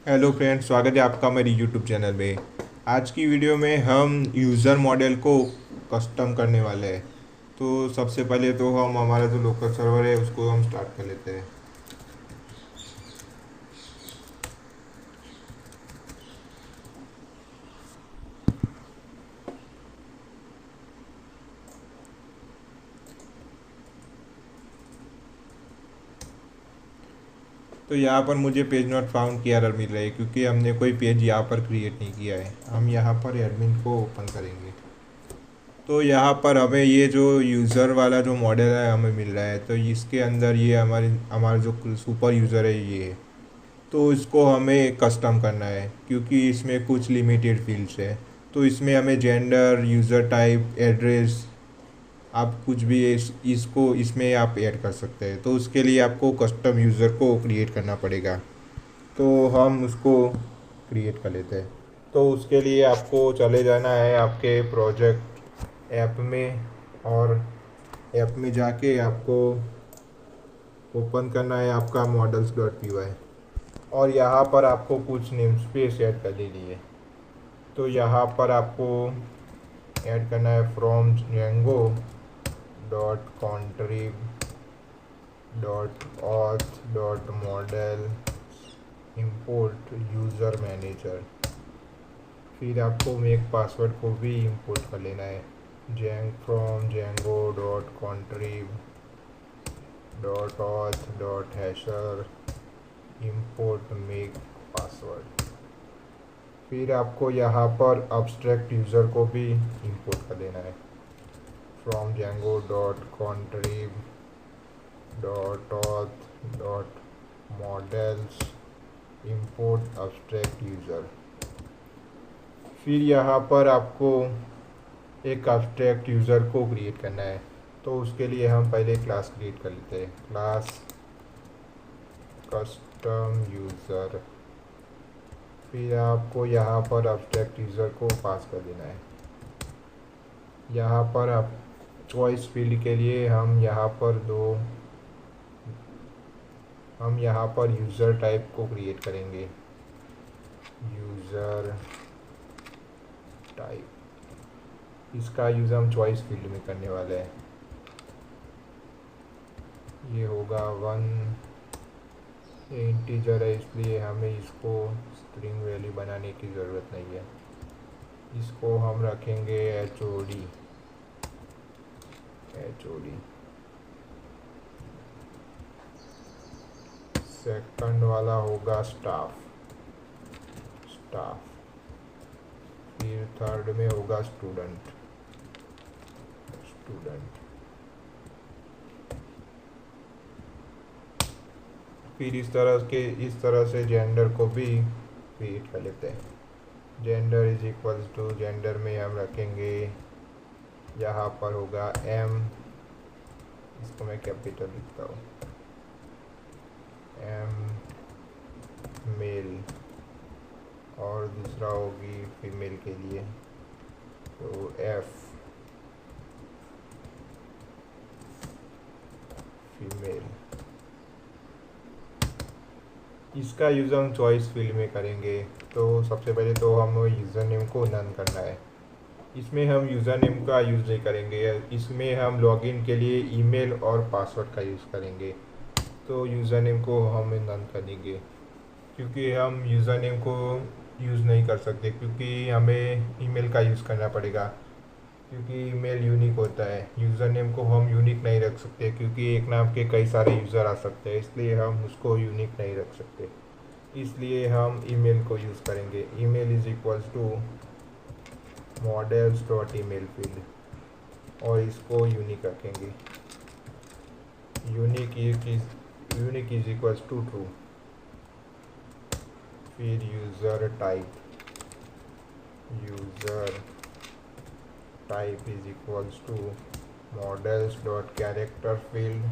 Hello friends, स्वागत है आपका मेरी यूट्यूब चैनल में। आज की वीडियो में हम यूज़र मॉडल को कस्टम करने वाले हैं। तो सबसे पहले तो हम हमारा जो लोकल सर्वर है उसको हम स्टार्ट कर लेते हैं। तो यहाँ पर मुझे पेज नॉट फाउंड की एरर मिल रही है क्योंकि हमने कोई पेज यहाँ पर क्रिएट नहीं किया है। हम यहाँ पर एडमिन को ओपन करेंगे। तो यहाँ पर हमें ये जो यूज़र वाला जो मॉडल है हमें मिल रहा है। तो इसके अंदर ये हमारा जो सुपर यूज़र है ये है। तो इसको हमें कस्टम करना है क्योंकि इसमें कुछ लिमिटेड फील्ड्स है। तो इसमें हमें जेंडर, यूज़र टाइप, एड्रेस, आप कुछ भी इसको इसमें आप ऐड कर सकते हैं। तो उसके लिए आपको कस्टम यूज़र को क्रिएट करना पड़ेगा। तो हम उसको क्रिएट कर लेते हैं। तो उसके लिए आपको चले जाना है आपके प्रोजेक्ट ऐप में, और ऐप में जाके आपको ओपन करना है आपका models.py। और यहाँ पर आपको कुछ नेम स्पेस ऐड कर लेनी है। तो यहाँ पर आपको ऐड करना है from Django dot contrib dot auth dot model import user manager. फिर आपको मेक पासवर्ड को भी इंपोर्ट कर लेना है। From Django dot contrib dot auth dot hasher import make password. फिर आपको यहाँ पर अब्स्ट्रैक्ट यूज़र को भी इंपोर्ट कर देना है। From Django dot contrib dot auth dot models import abstract user. फिर यहाँ पर आपको एक अब्स्ट्रैक्ट यूज़र को क्रिएट करना है। तो उसके लिए हम पहले क्लास क्रिएट कर लेते हैं। Class custom user. फिर आपको यहाँ पर अब्स्ट्रैक्ट यूज़र को पास कर देना है। यहाँ पर आप चॉइस फील्ड के लिए हम यहाँ पर यूज़र टाइप को क्रिएट करेंगे। यूज़र टाइप, इसका यूज़ हम चॉइस फील्ड में करने वाले हैं। ये होगा 1, ये इंटीजर है इसलिए हमें इसको स्ट्रिंग वैल्यू बनाने की ज़रूरत नहीं है। इसको हम रखेंगे HOD। सेकंड वाला होगा स्टाफ। फिर थर्ड में होगा स्टूडेंट। फिर इस तरह से जेंडर को भी क्रिएट कर लेते हैं। Gender is equals to, gender में हम रखेंगे, यहाँ पर होगा M, इसको मैं कैपिटल लिखता हूँ, M मेल, और दूसरा होगी फीमेल के लिए तो F फीमेल। इसका यूज़ हम चॉइस फील्ड में करेंगे। तो सबसे पहले तो हम यूज़र नेम को नन करना है। इसमें हम यूज़र नेम का यूज़ नहीं करेंगे, इसमें हम लॉगिन के लिए ईमेल और पासवर्ड का यूज़ करेंगे। तो यूज़र नेम को हमें नन कर देंगे क्योंकि हम यूज़र नेम को यूज़ नहीं कर सकते, क्योंकि हमें ईमेल का यूज़ करना पड़ेगा क्योंकि ईमेल यूनिक होता है। यूज़र नेम को हम यूनिक नहीं रख सकते क्योंकि एक नाम के कई सारे यूज़र आ सकते हैं, इसलिए हम उसको यूनिक नहीं रख सकते। इसलिए हम ईमेल को यूज़ करेंगे। Email is equals to models dot email field, और इसको यूनिक रखेंगे। Unique is equals to true. फिर user type is equals to models dot character field,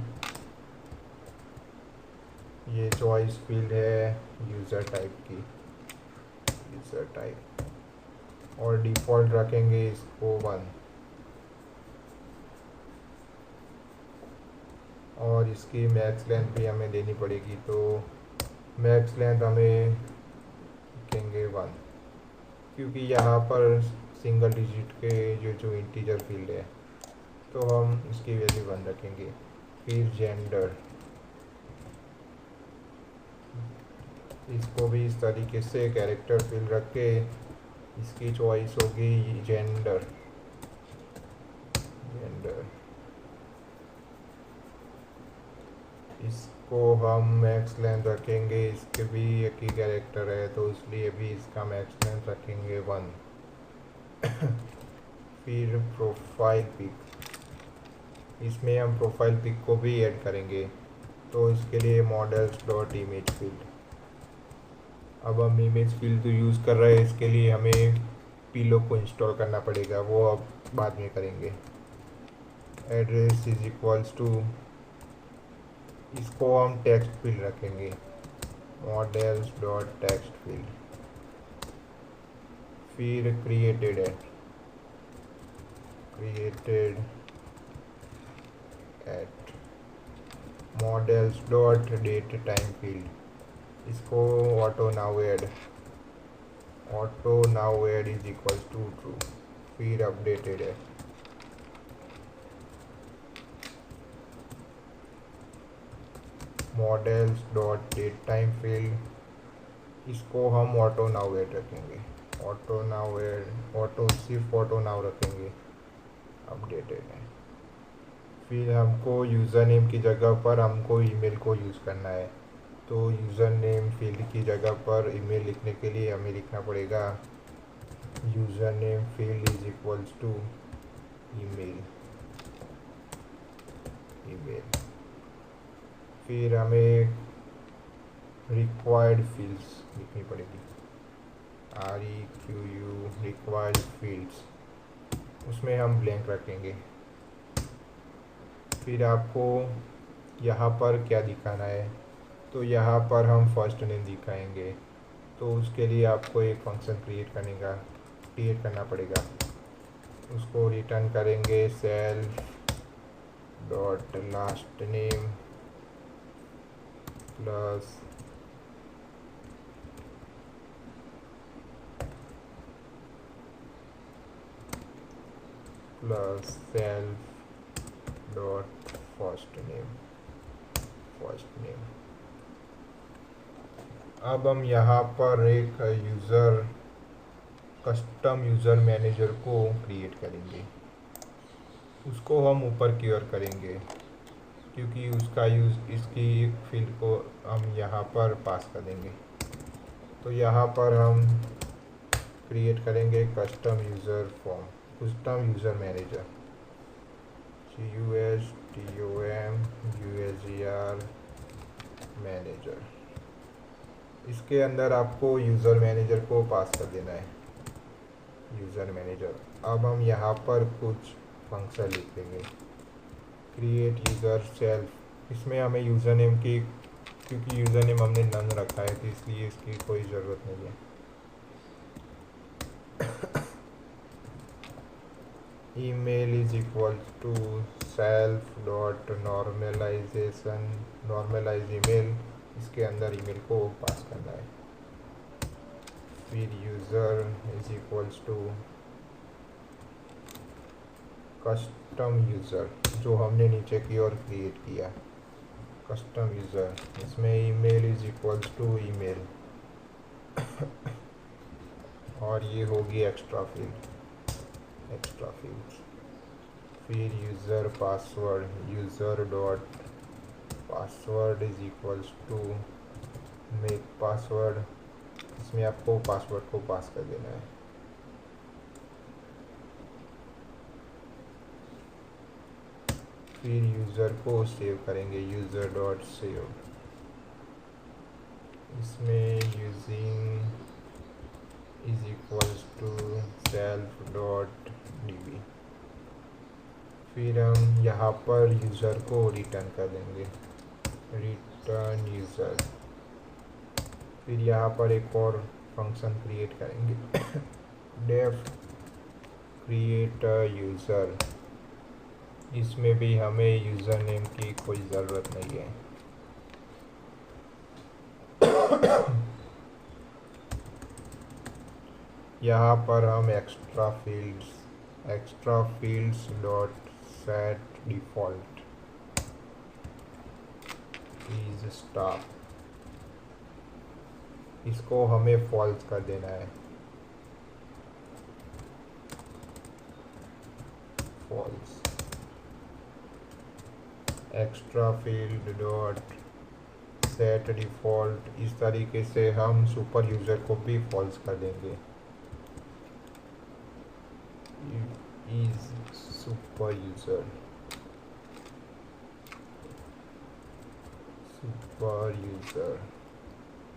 ये चॉइस फील्ड है यूज़र टाइप, और डिफ़ॉल्ट रखेंगे इसको 1, और इसकी मैक्स लेंथ भी हमें देनी पड़ेगी। तो मैक्स लेंथ हमें रखेंगे 1, क्योंकि यहाँ पर सिंगल डिजिट के जो इंटीजर फील्ड है तो हम इसकी वैल्यू 1 रखेंगे। फिर जेंडर, इसको भी इस तरीके से कैरेक्टर फील्ड रख के इसकी चॉइस होगी जेंडर। इसको हम मैक्स लेंथ रखेंगे, इसके भी एक ही कैरेक्टर है तो इसलिए भी इसका मैक्स लेंथ रखेंगे 1। फिर प्रोफाइल पिक, इसमें हम प्रोफाइल पिक को भी ऐड करेंगे तो इसके लिए मॉडल्स डॉट इमेज फील्ड। अब हम इमेज फील्ड तो यूज़ कर रहे हैं, इसके लिए हमें पीलो को इंस्टॉल करना पड़ेगा, वो अब बाद में करेंगे। एड्रेस इज इक्वल्स टू, इसको हम टेक्स्ट फील्ड रखेंगे, मॉडल्स डॉट टेक्स्ट फील्ड। फिर created at models dot date time field, इसको auto now add is equals to true. फिर अपडेटेड है, models dot date time field, इसको हम ऑटो नाउ ऐड रखेंगे, सिर्फ ऑटो नाउ रखेंगे। अपडेटेड है। फिर हमको यूज़र नेम की जगह पर हमको ईमेल को यूज़ करना है, तो यूज़र नेम फील्ड की जगह पर ईमेल लिखने के लिए हमें लिखना पड़ेगा user name field is equals to email. फिर हमें रिक्वायर्ड फील्ड्स लिखनी पड़ेगी, REQU रिक्वायर्ड फील्ड्स, उसमें हम ब्लैंक रखेंगे। फिर आपको यहाँ पर क्या दिखाना है, तो यहाँ पर हम फर्स्ट नेम दिखाएंगे, तो उसके लिए आपको एक फंक्शन क्रिएट करना पड़ेगा। उसको रिटर्न करेंगे self dot last name plus self dot first name. अब हम यहाँ पर एक कस्टम यूज़र मैनेजर को क्रिएट करेंगे, उसको हम ऊपर की ओर करेंगे क्योंकि उसका यूज़ इसकी एक फील्ड को हम यहाँ पर पास कर देंगे। तो यहाँ पर हम क्रिएट करेंगे custom user manager, CUSTOM manager. इसके अंदर आपको यूज़र मैनेजर को पास कर देना है, यूज़र मैनेजर। अब हम यहाँ पर कुछ फंक्शन लिखेंगे, क्रिएट यूज़र सेल्फ, इसमें हमें यूज़र नेम की, क्योंकि यूज़र नेम हमने नन रखा है तो इसलिए इसकी कोई ज़रूरत नहीं है। Email is equal to self dot normalize email, इसके अंदर ईमेल को पास करना है। फिर user is equals to custom user, जो हमने नीचे की ओर क्रिएट किया, कस्टम यूज़र, इसमें email is equals to email और ये होगी एक्स्ट्रा फील्ड। फिर user dot password is equals to make password, इसमें आपको पासवर्ड को पास कर देना है। फिर यूज़र को सेव करेंगे, यूज़र डॉट सेव, इसमें using is equals to self dot db। फिर हम यहाँ पर यूज़र को रिटर्न कर देंगे, रिटर्न यूज़र। फिर यहाँ पर एक और फंक्शन क्रिएट करेंगे, डेफ क्रिएट यूज़र, इसमें भी हमें यूज़र नेम की कोई ज़रूरत नहीं है। यहाँ पर हम extra fields dot set default is staff, इसको हमें फॉल्स कर देना है, false. Extra field dot set default, इस तरीके से हम सुपर यूज़र को भी फॉल्स कर देंगे। इज सुपर यूज़र,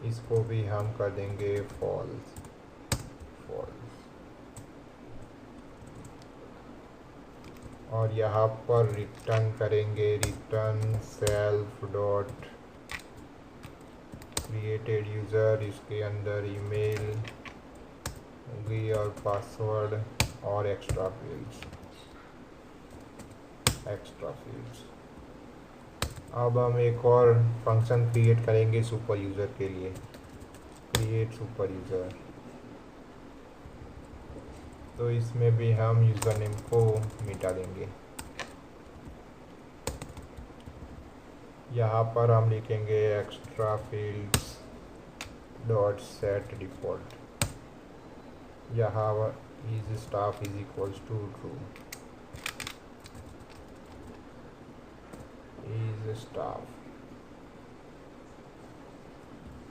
इसको भी हम कर देंगे फॉल्स, और यहाँ पर रिटर्न करेंगे return self dot created user, इसके अंदर ईमेल होगी और पासवर्ड और एक्स्ट्रा फील्ड्स। अब हम एक और फंक्शन क्रिएट करेंगे सुपर यूज़र के लिए, क्रिएट सुपर यूज़र। तो इसमें भी हम यूज़र नेम को मिटा देंगे। यहाँ पर हम लिखेंगे extra fields dot set default, यहाँ is staff is equals to true, is staff,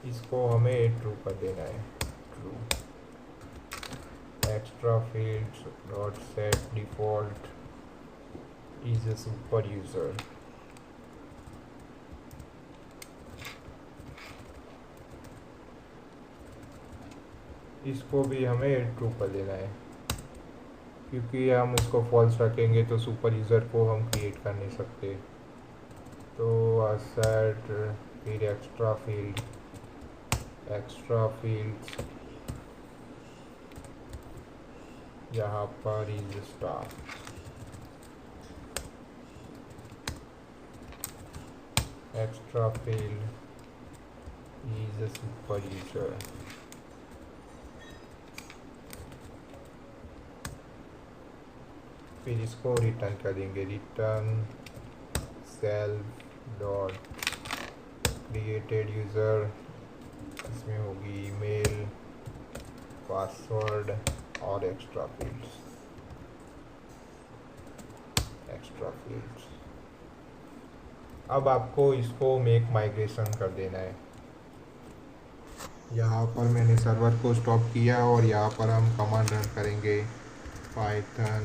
इसको हमें ट्रू कर देना है, true. Extra fields dot set default is a super user, इसको भी हमें ट्रू कर देना है, क्योंकि हम उसको फॉल्स रखेंगे तो सुपर यूज़र को हम क्रिएट कर नहीं सकते। तो सेट फिर एक्स्ट्रा फील्ड्स, यहाँ पर is staff, extra field is a super user, फिर इसको रिटर्न कर देंगे return self dot created user, इसमें होगी ईमेल, पासवर्ड और एक्स्ट्रा फील्ड्स। अब आपको इसको मेक माइग्रेशन कर देना है। यहाँ पर मैंने सर्वर को स्टॉप किया और यहाँ पर हम कमांड रन करेंगे python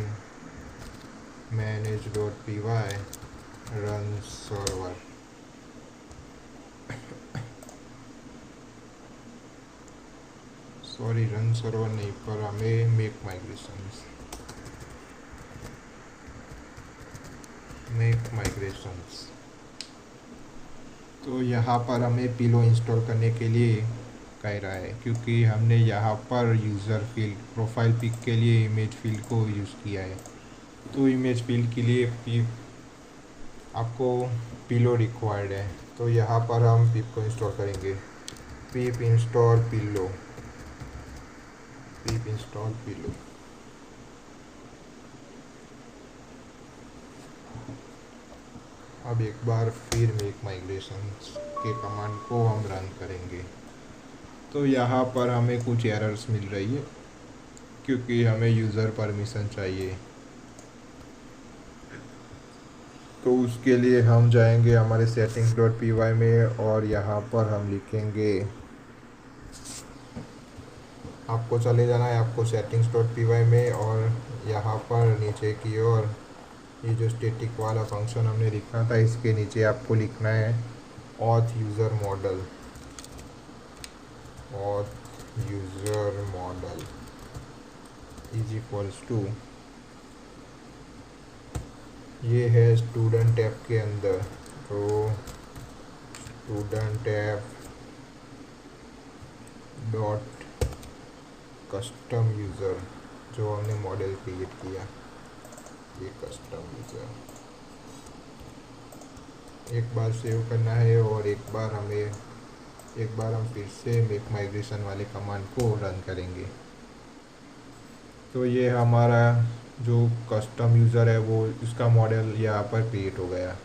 manage.py run server. Sorry, run server नहीं, पर हमें मेक माइग्रेशंस। तो यहाँ पर हमें पिलो इंस्टॉल करने के लिए कह रहा है, क्योंकि हमने यहाँ पर यूज़र फील्ड प्रोफाइल पिक के लिए इमेज फील्ड को यूज़ किया है। तो इमेज फील्ड के लिए आपको पिलो रिक्वायर्ड है। तो यहाँ पर हम पिप को इंस्टॉल करेंगे, पिप इंस्टॉल पिलो। अब एक बार फिर मेक माइग्रेशन के कमांड को हम रन करेंगे। तो यहाँ पर हमें कुछ एरर्स मिल रही है, क्योंकि हमें यूज़र परमिशन चाहिए। तो उसके लिए हम जाएंगे हमारे settings.py में और यहाँ पर हम लिखेंगे, आपको चले जाना है आपको settings.py में, और यहाँ पर नीचे की ओर ये जो स्टैटिक वाला फंक्शन हमने लिखा था, इसके नीचे आपको लिखना है auth user model is equals to, ये है स्टूडेंट ऐप के अंदर। तो student app dot custom user, जो हमने मॉडल क्रिएट किया, ये कस्टम यूज़र एक बार सेव करना है, और एक बार हम फिर से मेक माइग्रेशन वाले कमांड को रन करेंगे। तो ये हमारा जो कस्टम यूज़र है वो इसका मॉडल यहाँ पर क्रिएट हो गया।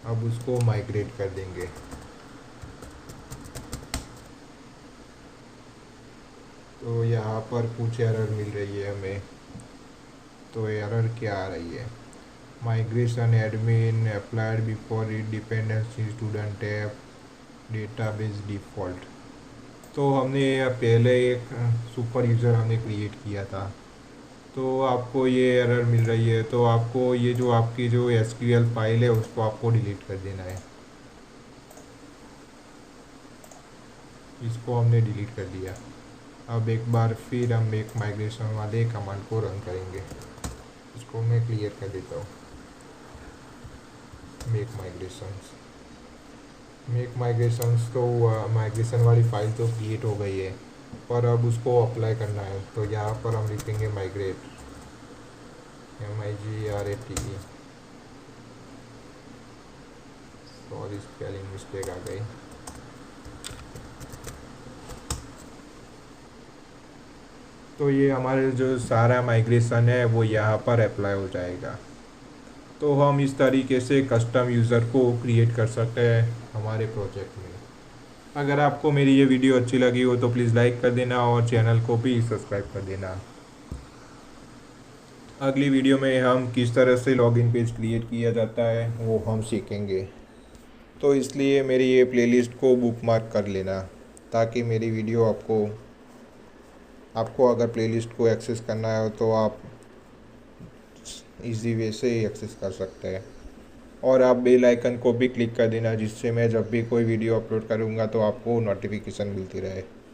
अब उसको माइग्रेट कर देंगे। तो यहाँ पर कुछ एरर मिल रही है हमें। तो एरर क्या आ रही है? Migration admin applied before it dependency student app database default. तो हमने पहले एक सुपर यूज़र हमने क्रिएट किया था, तो आपको ये एरर मिल रही है। तो आपको ये जो आपकी जो एसक्यूएल फाइल है उसको आपको डिलीट कर देना है। इसको हमने डिलीट कर दिया। अब एक बार फिर हम एक माइग्रेशन वाले कमांड को रन करेंगे। इसको मैं क्लियर कर देता हूँ। मेक माइग्रेशंस तो माइग्रेशन वाली फाइल तो क्रिएट हो गई है, पर अब उसको अप्लाई करना है। तो यहाँ पर हम लिखेंगे migrate, MIGRATE। Sorry, spelling mistake आ गई। तो ये हमारे जो सारा माइग्रेशन है वो यहाँ पर अप्लाई हो जाएगा। तो हम इस तरीके से कस्टम यूज़र को क्रिएट कर सकते हैं हमारे प्रोजेक्ट में। अगर आपको मेरी ये वीडियो अच्छी लगी हो तो प्लीज़ लाइक कर देना और चैनल को भी सब्सक्राइब कर देना। अगली वीडियो में हम किस तरह से लॉगिन पेज क्रिएट किया जाता है वो हम सीखेंगे। तो इसलिए मेरी ये प्लेलिस्ट को बुकमार्क कर लेना, ताकि मेरी वीडियो आपको अगर प्लेलिस्ट को एक्सेस करना हो तो आप इजी वे से एक्सेस कर सकते हैं। और आप बेल आइकन को भी क्लिक कर देना, जिससे मैं जब भी कोई वीडियो अपलोड करूँगा तो आपको नोटिफिकेशन मिलती रहे।